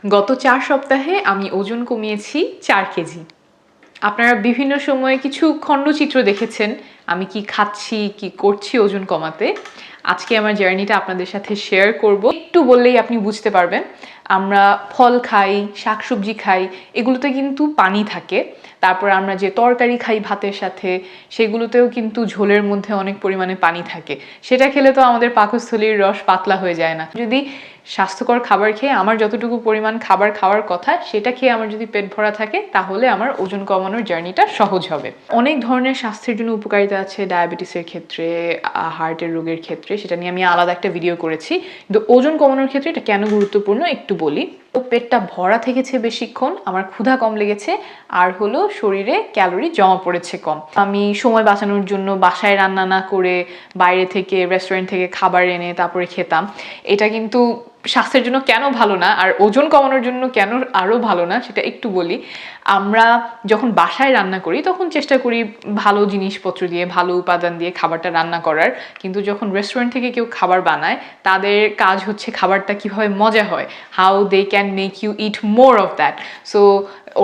গত 4 সপ্তাহে আমি ওজন কমিয়েছি 4 কেজি। আপনারা বিভিন্ন সময়ে কিছু খণ্ডচিত্র দেখেছেন আমি কি খাচ্ছি কি করছি ওজন কমাতে। আজকে আমার জার্নিটা আপনাদের সাথে শেয়ার করব। একটু বললেই আপনি বুঝতে পারবেন। আমরা ফল খাই, শাকসবজি খাই, এগুলোতে কিন্তু পানি থাকে। তারপর আমরা যে তরকারি খাই ভাতের সাথে, সেগুলোতেও কিন্তু ঝোলের মধ্যে অনেক পরিমাণে পানি থাকে। সেটা খেলে তো আমাদের পাকস্থলীর রস পাতলা হয়ে যায় না। যদি স্বাস্থ্যকর খাবার খেয়ে আমার যতটুকু পরিমাণ খাবার খাওয়ার কথা সেটা খেয়ে আমার যদি পেট ভরা থাকে, তাহলে আমার ওজন কমানোর জার্নিটা সহজ হবে। অনেক ধরনের স্বাস্থ্যের জন্য উপকারিতা আছে, ডায়াবেটিসের ক্ষেত্রে, হার্টের রোগের ক্ষেত্রে, সেটা নিয়ে আমি আলাদা একটা ভিডিও করেছি। কিন্তু ওজন কমানোর ক্ষেত্রে এটা কেন গুরুত্বপূর্ণ একটু বলি। তো পেটটা ভরা থেকেছে বেশিক্ষণ, আমার ক্ষুধা কম লেগেছে, আর হলো শরীরে ক্যালোরি জমা পড়েছে কম। আমি সময় বাঁচানোর জন্য বাসায় রান্না না করে বাইরে থেকে রেস্টুরেন্ট থেকে খাবার এনে তারপরে খেতাম। এটা কিন্তু স্বাস্থ্যের জন্য কেন ভালো না, আর ওজন কমানোর জন্য কেন আরও ভালো না সেটা একটু বলি। আমরা যখন বাসায় রান্না করি তখন চেষ্টা করি ভালো জিনিসপত্র দিয়ে, ভালো উপাদান দিয়ে খাবারটা রান্না করার। কিন্তু যখন রেস্টুরেন্ট থেকে কেউ খাবার বানায়, তাদের কাজ হচ্ছে খাবারটা কিভাবে মজা হয়, how they can make you eat more of that. So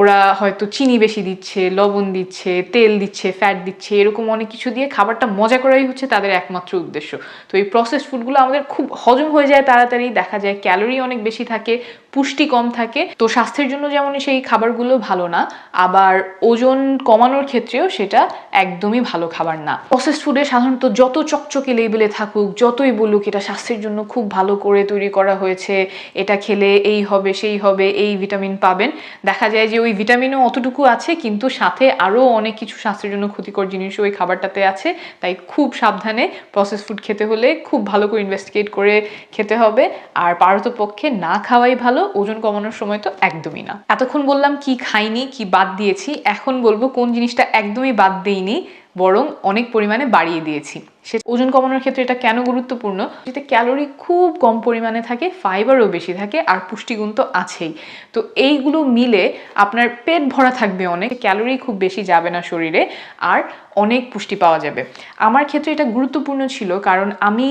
ওরা হয়তো চিনি বেশি দিচ্ছে, লবণ দিচ্ছে, তেল দিচ্ছে, ফ্যাট দিচ্ছে, এরকম অনেক কিছু দিয়ে খাবারটা মজা করাই হচ্ছে তাদের একমাত্র উদ্দেশ্য। তো এই প্রসেসড ফুডগুলো আমাদের খুব হজম হয়ে যায় তাড়াতাড়ি, দেখা যায় ক্যালোরি অনেক বেশি থাকে, পুষ্টি কম থাকে। তো স্বাস্থ্যের জন্য যেমন সেই খাবারগুলো ভালো না, আবার ওজন কমানোর ক্ষেত্রেও সেটা একদমই ভালো খাবার না। প্রসেসড ফুডে সাধারণত যত চকচকে লেবেলে থাকুক, যতই বলুক এটা স্বাস্থ্যের জন্য খুব ভালো করে তৈরি করা হয়েছে, এটা খেলে এই হবে সেই হবে, এই ভিটামিন পাবেন, দেখা যায় যে ওই ভিটামিনও অতটুকু আছে, কিন্তু সাথে আরও অনেক কিছু স্বাস্থ্যের জন্য ক্ষতিকর জিনিসও ওই খাবারটাতে আছে। তাই খুব সাবধানে প্রসেস ফুড খেতে হলে খুব ভালো করে ইনভেস্টিগেট করে খেতে হবে, আর পারতপক্ষে না খাওয়াই ভালো। ওজন কমানোর সময় তো একদমই না। এতক্ষণ বললাম কি খাইনি, কি বাদ দিয়েছি, এখন বলবো কোন জিনিসটা একদমই বাদ দেইনি, বরং অনেক পরিমাণে বাড়িয়ে দিয়েছি। সে ওজন কমানোর ক্ষেত্রে এটা কেন গুরুত্বপূর্ণ, যেটা ক্যালোরি খুব কম পরিমাণে থাকে, ফাইবারও বেশি থাকে, আর পুষ্টিগুণ তো আছেই। তো এইগুলো মিলে আপনার পেট ভরা থাকবে, অনেক ক্যালোরি খুব বেশি যাবে না শরীরে, আর অনেক পুষ্টি পাওয়া যাবে। আমার ক্ষেত্রে এটা গুরুত্বপূর্ণ ছিল কারণ আমি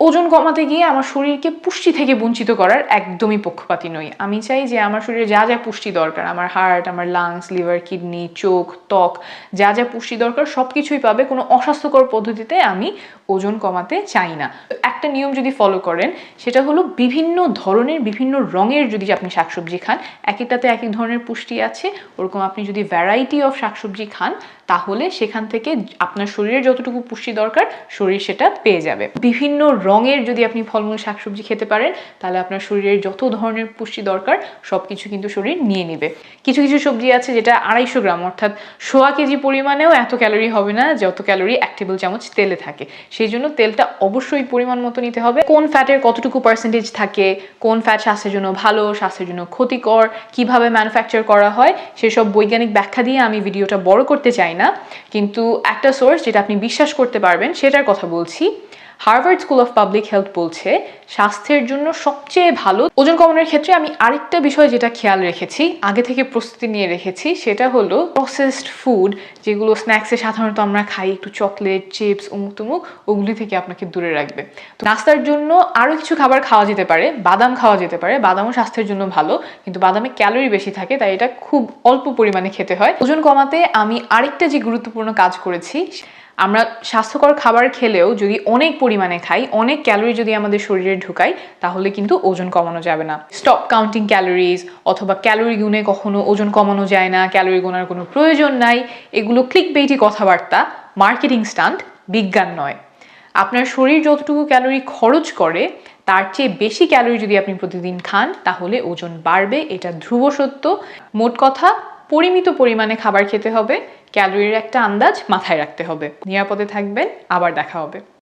ওজন কমাতে গিয়ে আমার শরীরকে পুষ্টি থেকে বঞ্চিত করার একদমই পক্ষপাতী নই। আমি চাই যে আমার শরীরে যা যা পুষ্টি দরকার, আমার হার্ট, আমার লাংস, লিভার, কিডনি, চোখ, ত্বক, যা যা পুষ্টি দরকার সব কিছুই পাবে। কোনো অস্বাস্থ্যকর পদ্ধতিতে আমি ওজন কমাতে চাই না। একটা নিয়ম যদি ফলো করেন, সেটা হলো বিভিন্ন ধরনের বিভিন্ন রঙের যদি আপনি শাকসবজি খান, এক একটাতে এক এক ধরনের পুষ্টি আছে, ওরকম আপনি যদি ভ্যারাইটি অফ শাকসবজি খান, তাহলে সেখান থেকে আপনার শরীরের যতটুকু পুষ্টি দরকার শরীর সেটা পেয়ে যাবে। বিভিন্ন রঙের যদি আপনি ফলমূল শাকসবজি খেতে পারেন, তাহলে আপনার শরীরের যত ধরনের পুষ্টি দরকার সব কিছু কিন্তু শরীর নিয়ে নেবে। কিছু কিছু সবজি আছে যেটা 250 গ্রাম অর্থাৎ 1.25 কেজি পরিমাণেও এত ক্যালোরি হবে না যত ক্যালোরি 1 টেবিল চামচ তেলে থাকে। সেই জন্য তেলটা অবশ্যই পরিমাণ মতো নিতে হবে। কোন ফ্যাটের কতটুকু পার্সেন্টেজ থাকে, কোন ফ্যাট স্বাস্থ্যের জন্য ভালো, স্বাস্থ্যের জন্য ক্ষতিকর, কিভাবে ম্যানুফ্যাকচার করা হয়, সেসব বৈজ্ঞানিক ব্যাখ্যা দিয়ে আমি ভিডিওটা বড় করতে চাই না। কিন্তু একটা সোর্স যেটা আপনি বিশ্বাস করতে পারবেন সেটার কথা বলছি। Harvard school of public health বলছে স্বাস্থ্যের জন্য সবচেয়ে ভালো। ওজন কমানোর ক্ষেত্রে আমি আরেকটা বিষয় যেটা খেয়াল রেখেছি, আগে থেকে প্রস্তুতি নিয়ে রেখেছি, সেটা হলো প্রসেসড ফুড, যেগুলো স্ন্যাক্সে সাধারণত আমরা খাই, একটু চকলেট, চিপস, অমুক তুমুক, ওগুলি থেকে আপনাকে দূরে রাখবে। তো নাস্তার জন্য আরও কিছু খাবার খাওয়া যেতে পারে, বাদাম খাওয়া যেতে পারে, বাদামও স্বাস্থ্যের জন্য ভালো, কিন্তু বাদামে ক্যালোরি বেশি থাকে, তাই এটা খুব অল্প পরিমাণে খেতে হয়। ওজন কমাতে আমি আরেকটা যে গুরুত্বপূর্ণ কাজ করেছি, আমরা স্বাস্থ্যকর খাবার খেলেও যদি অনেক পরিমাণে খাই, অনেক ক্যালোরি যদি আমাদের শরীরে ঢুকাই, তাহলে কিন্তু ওজন কমানো যাবে না। স্টপ কাউন্টিং ক্যালোরিজ অথবা ক্যালোরি গুণে কখনো ওজন কমানো যায় না, ক্যালোরি গোনার কোনো প্রয়োজন নাই, এগুলো ক্লিকবেইটি কথাবার্তা, মার্কেটিং স্টান্ট, বিজ্ঞান নয়। আপনার শরীর যতটুকু ক্যালোরি খরচ করে তার চেয়ে বেশি ক্যালোরি যদি আপনি প্রতিদিন খান, তাহলে ওজন বাড়বে, এটা ধ্রুব সত্য। মোট কথা, পরিমিত পরিমাণে খাবার খেতে হবে, ক্যালোরির একটা আন্দাজ মাথায় রাখতে হবে। নিরাপদে থাকবেন, আবার দেখা হবে।